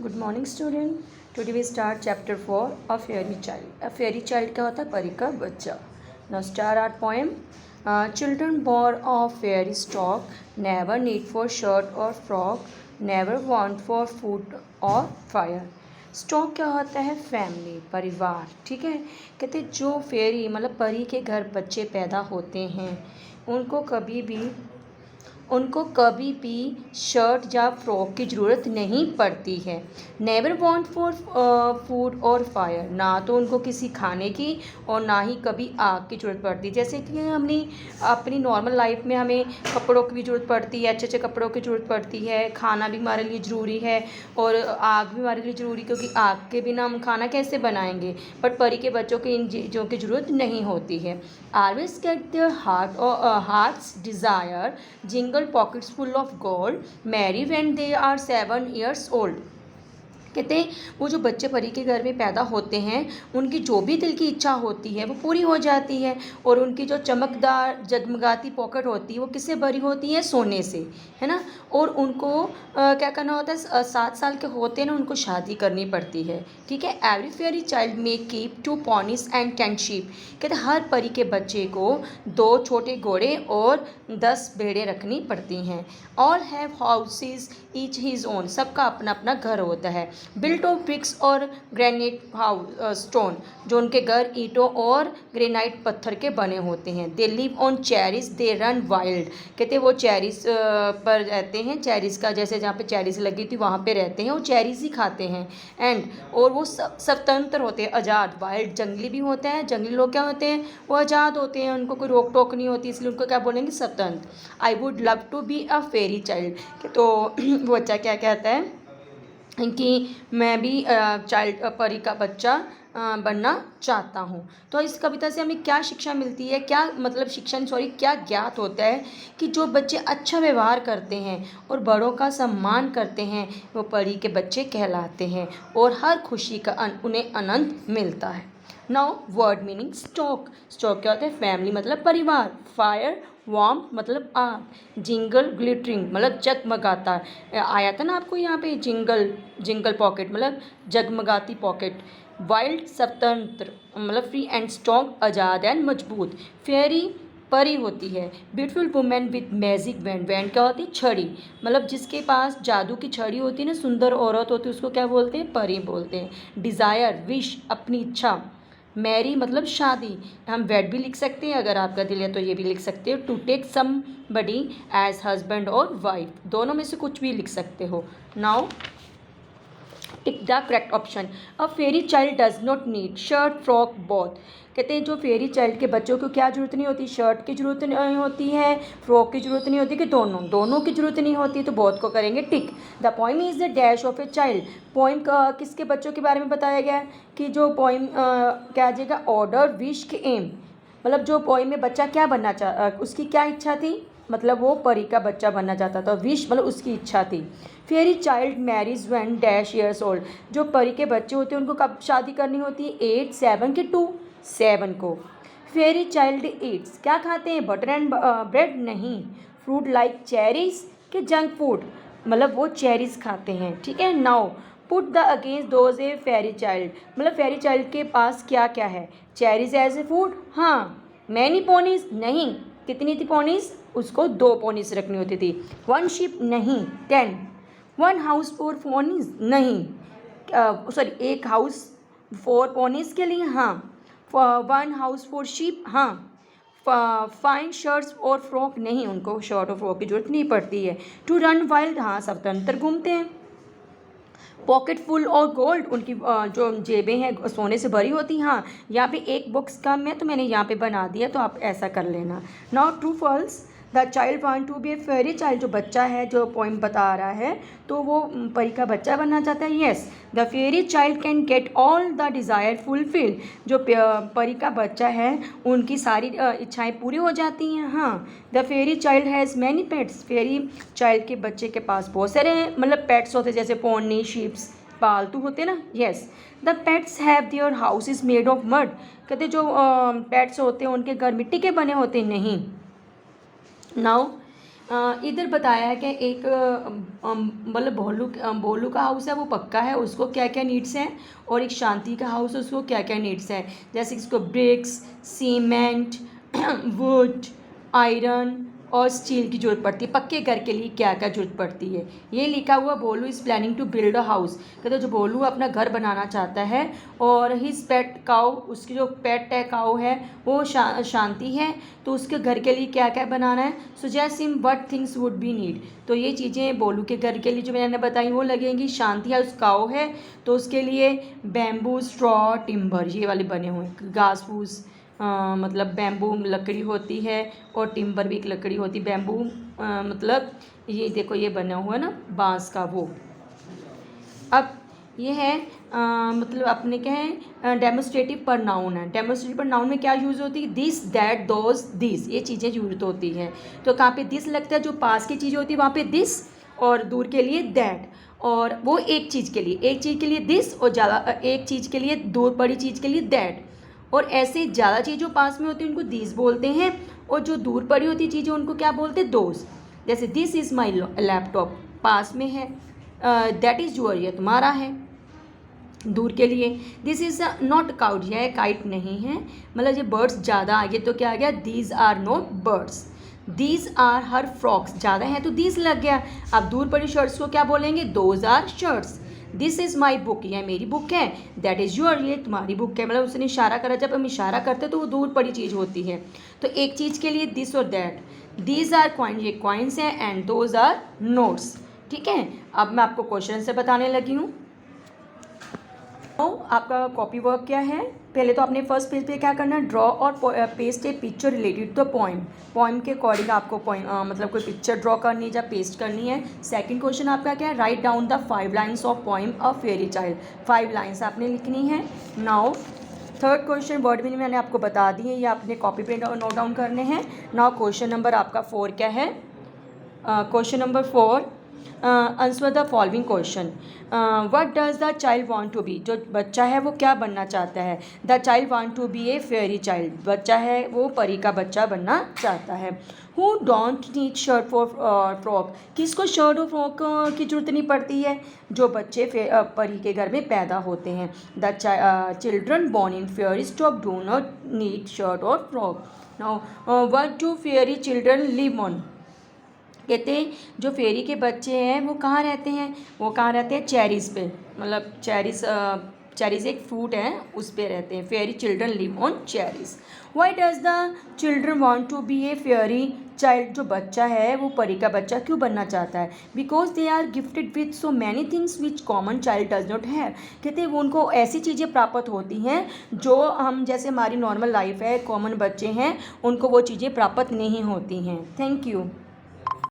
Good morning student. Today we start chapter 4 a fairy child. A fairy child क्या होता है? परी का बच्चा। Now start our poem. Children born of fairy stock never need for shirt और frock, never want for food और fire. Stock क्या होता है? फैमिली, परिवार। ठीक है, कहते जो फेयरी मतलब परी के घर बच्चे पैदा होते हैं उनको कभी भी शर्ट या फ्रॉक की ज़रूरत नहीं पड़ती है। नेवर वॉन्ट फॉर फूड और फायर, ना तो उनको किसी खाने की और ना ही कभी आग की ज़रूरत पड़ती। जैसे कि हमने अपनी नॉर्मल लाइफ में हमें कपड़ों की भी ज़रूरत पड़ती है, अच्छे अच्छे कपड़ों की ज़रूरत पड़ती है, खाना भी हमारे लिए ज़रूरी है और आग भी हमारे लिए ज़रूरी, क्योंकि आग के बिना हम खाना कैसे बनाएंगे। बट परी के बच्चों को इन चीज़ों की ज़रूरत नहीं होती है। Always get there hearts desire, jingle pockets full of gold, marry when they are 7 years old। कहते हैं वो जो बच्चे परी के घर में पैदा होते हैं उनकी जो भी दिल की इच्छा होती है वो पूरी हो जाती है, और उनकी जो चमकदार जगमगाती पॉकेट होती है वो किससे भरी होती है? सोने से, है ना। और उनको क्या करना होता है? 7 साल के होते हैं ना, उनको शादी करनी पड़ती है। ठीक है। Every fairy child may keep 2 ponies and 10 sheep। कहते हर परी के बच्चे को 2 छोटे घोड़े और 10 भेड़ें रखनी पड़ती हैं। All have houses each his own, सबका अपना अपना घर होता है। बिल्ट ऑफ ब्रिक्स और ग्रेनाइट स्टोन, जो उनके घर ईंटों और ग्रेनाइट पत्थर के बने होते हैं। They live on cherries, they run wild. कहते वो चेरीज पर रहते हैं, चेरीज का जैसे जहाँ पे चेरीज लगी थी वहाँ पे रहते हैं, वो चेरीज ही खाते हैं। एंड और वो स्वतंत्र होते हैं, आज़ाद। वाइल्ड जंगली भी होते हैं, जंगली लोग क्या होते हैं? वो आज़ाद होते हैं, उनको कोई रोक टोक नहीं होती, इसलिए उनको क्या बोलेंगे? स्वतंत्र। I would love to be a fairy child. तो वो बच्चा क्या कहता है कि मैं भी चाइल्ड परी का बच्चा बनना चाहता हूँ। तो इस कविता से हमें क्या शिक्षा मिलती है? क्या मतलब शिक्षा क्या ज्ञात होता है? कि जो बच्चे अच्छा व्यवहार करते हैं और बड़ों का सम्मान करते हैं वो परी के बच्चे कहलाते हैं, और हर खुशी का उन्हें आनंद मिलता है। Now word meaning. Stock, stock क्या होता है? फैमिली मतलब परिवार। फायर, वार्म मतलब आग। जिंगल, ग्लिटरिंग मतलब जगमगाता। आया था ना आपको यहाँ पे जिंगल, जिंगल पॉकेट मतलब जगमगाती पॉकेट। वाइल्ड स्वतंत्र मतलब free, and strong Azad and मजबूत। फेयरी परी होती है। Beautiful women with magic wand, wand क्या होती है? छड़ी, मतलब जिसके पास जादू की छड़ी होती है ना, सुंदर औरत होती है, उसको क्या बोलते हैं? परी बोलते हैं। डिज़ायर विश, अपनी इच्छा। मैरी मतलब शादी, हम वेड भी लिख सकते हैं, अगर आपका दिल है तो ये भी लिख सकते हो। To take somebody as husband और वाइफ, दोनों में से कुछ भी लिख सकते हो। Now tick the correct option. A fairy child does not need shirt frock both. कहते हैं जो फेरी चाइल्ड के बच्चों को क्या जरूरत नहीं होती? शर्ट की जरूरत नहीं होती है, फ्रॉक की जरूरत नहीं होती, कि दोनों की जरूरत नहीं होती, तो बोथ को करेंगे tick. The poem is the dash of a child. Poem किसके बच्चों के बारे में बताया गया है? कि जो पोइम क्या आ जाएगा? ऑर्डर, विश के एम, मतलब जो पोइम में बच्चा क्या बनना उसकी क्या इच्छा थी? मतलब वो परी का बच्चा बनना चाहता था। विश मतलब उसकी इच्छा थी। Fairy child marriage when dash years old. जो परी के बच्चे होते हैं उनको कब शादी करनी होती है? 8, 7 के 2, 7 को। फेरी चाइल्ड ईट्स, क्या खाते हैं? बटर एंड ब्रेड नहीं। फ्रूट लाइक चेरीज के जंक फूड, मतलब वो चेरीज खाते हैं। ठीक है। Now put the against those a fairy child, मतलब फेरी चाइल्ड के पास क्या क्या है? चेरीज एज ए फूड, हाँ। मैनी पोनीज नहीं, कितनी थी पोनीज? उसको 2 पोनीज रखनी होती थी। 1 शीप नहीं, 10। 1 हाउस फॉर पोनीज नहीं, सॉरी 1 हाउस 4 पोनीज के लिए, हाँ। 1 हाउस फॉर शीप, हाँ। फाइन शर्ट्स और फ्रॉक नहीं, उनको शर्ट और फ्रॉक की जरूरत नहीं पड़ती है। टू रन वाइल्ड, हाँ स्वतंत्र घूमते हैं। पॉकेट फुल और गोल्ड, उनकी जो जेबें हैं सोने से भरी होती। हाँ, यहाँ पे एक बॉक्स कम है तो मैंने यहाँ पे बना दिया, तो आप ऐसा कर लेना। Now true false. The child want to be a fairy child, जो बच्चा है, जो पोइम बता रहा है, तो वो परी का बच्चा बनना चाहता है। Yes, the fairy child can get all the desire fulfil. जो परी का बच्चा है उनकी सारी इच्छाएं पूरी हो जाती हैं। हाँ, the fairy child has many pets. Fairy child के बच्चे के पास बहुत सारे मतलब पेट्स होते हैं, जैसे पोनी, शीप्स, पालतू होते हैं ना। Yes, the pets have their house is made of mud. कहते जो पेट्स होते हैं उनके घर मिट्टी के बने होते हैं नहीं। नाउ इधर बताया है कि एक मतलब भोलू का हाउस है वो पक्का है, उसको क्या क्या नीड्स हैं, और एक शांति का हाउस है उसको क्या क्या नीड्स हैं, जैसे इसको ब्रिक्स, सीमेंट, वुड, आयरन और स्टील की ज़रूरत पड़ती है। पक्के घर के लिए क्या क्या ज़रूरत पड़ती है, ये लिखा हुआ Bholu is planning to build a house. कहते जो भोलू अपना घर बनाना चाहता है, और हिज पेट काऊ, उसकी जो पेट है काऊ है वो शांति है, तो उसके घर के लिए क्या क्या बनाना है। Suggest him what things would be need. तो ये चीज़ें भोलू के घर के लिए जो मैंने बताई वो लगेंगी। शांति है, उस काऊ है तो उसके लिए बैम्बू, स्ट्रॉ, टिम्बर ये वाले बने हुए हैं। घास फूस मतलब बैम्बू लकड़ी होती है, और टिम्बर भी एक लकड़ी होती है। बैम्बू मतलब ये देखो ये बना हुआ है ना बांस का वो। अब ये है मतलब अपने क्या है डेमोस्ट्रेटिव प्रनाउन है। डेमोस्ट्रेटिव प्रनाउन में क्या यूज़ होती है, दिस, दैट, दोज, दिस, ये चीज़ें यूज होती हैं। तो कहाँ पे दिस लगता है, जो पास की चीज़ होती है वहाँ पे दिस, और दूर के लिए दैट, और वो एक चीज़ के लिए दिस, और ज़्यादा एक चीज़ के लिए, दूर पड़ी चीज़ के लिए दैट। और ऐसे ज़्यादा चीज़ जो पास में होती है उनको दिस बोलते हैं, और जो दूर पड़ी होती चीज़ें उनको क्या बोलते हैं, दोज। जैसे दिस इज़ माई लैपटॉप, पास में है। दैट इज़ योर, ये तुम्हारा है, दूर के लिए। दिस इज़ नॉट काउट, यह काइट नहीं है, मतलब ये बर्ड्स ज़्यादा आगे तो क्या आ गया, these are not birds. These are her frocks, ज़्यादा है तो दीज लग गया। अब दूर पड़ी शर्ट्स को क्या बोलेंगे, those are shirts. This is my book, यह मेरी बुक है। दैट इज़ योर, ये तुम्हारी बुक है। मतलब उसने इशारा करा, जब हम इशारा करते तो वो दूर पड़ी चीज़ होती है। तो एक चीज़ के लिए दिस और दैट। दीज आर कॉइन, ये कॉइन्स हैं, एंड दोज आर नोट्स। ठीक है, अब मैं आपको क्वेश्चन से बताने लगी हूँ। तो आपका कॉपी वर्क क्या है, पहले तो आपने फर्स्ट पेज पे क्या करना है, ड्रॉ और paste a picture related to the poem. Poem के अकॉर्डिंग आपको मतलब कोई पिक्चर ड्रॉ करनी है या पेस्ट करनी है। सेकंड क्वेश्चन आपका क्या है, write down the 5 lines of poem a fairy child. 5 lines आपने लिखनी है। Now third question word meaning मैंने आपको बता दी है, ये आपने कॉपी पे नोट डाउन करने हैं। नाउ क्वेश्चन नंबर आपका 4 क्या है, question number 4, answer the following question. What does the child want to be, जो बच्चा है वो क्या बनना चाहता है। The child want to be a fairy child, बच्चा है वो परी का बच्चा बनना चाहता है। Who don't need shirt for frock, किसको शर्ट और फ्रॉक की जरूरत नहीं पड़ती है, जो बच्चे परी के घर में पैदा होते हैं। The children born in fairy stock do not need shirt और frock. Now what do fairy children live on, कहते हैं जो फेरी के बच्चे हैं वो कहाँ रहते हैं, वो कहाँ रहते हैं, चेरीज़ पे, मतलब चेरीज़ एक फ्रूट है उस पे रहते हैं। Fairy children live on cherries. Why does the children want to be a fairy child, जो बच्चा है वो परी का बच्चा क्यों बनना चाहता है, because they are gifted with so many things which common child does not have. कहते हैं वो उनको ऐसी चीज़ें प्राप्त होती हैं जो हम जैसे हमारी नॉर्मल लाइफ है, कॉमन बच्चे हैं उनको वो चीज़ें प्राप्त नहीं होती हैं। Thank you.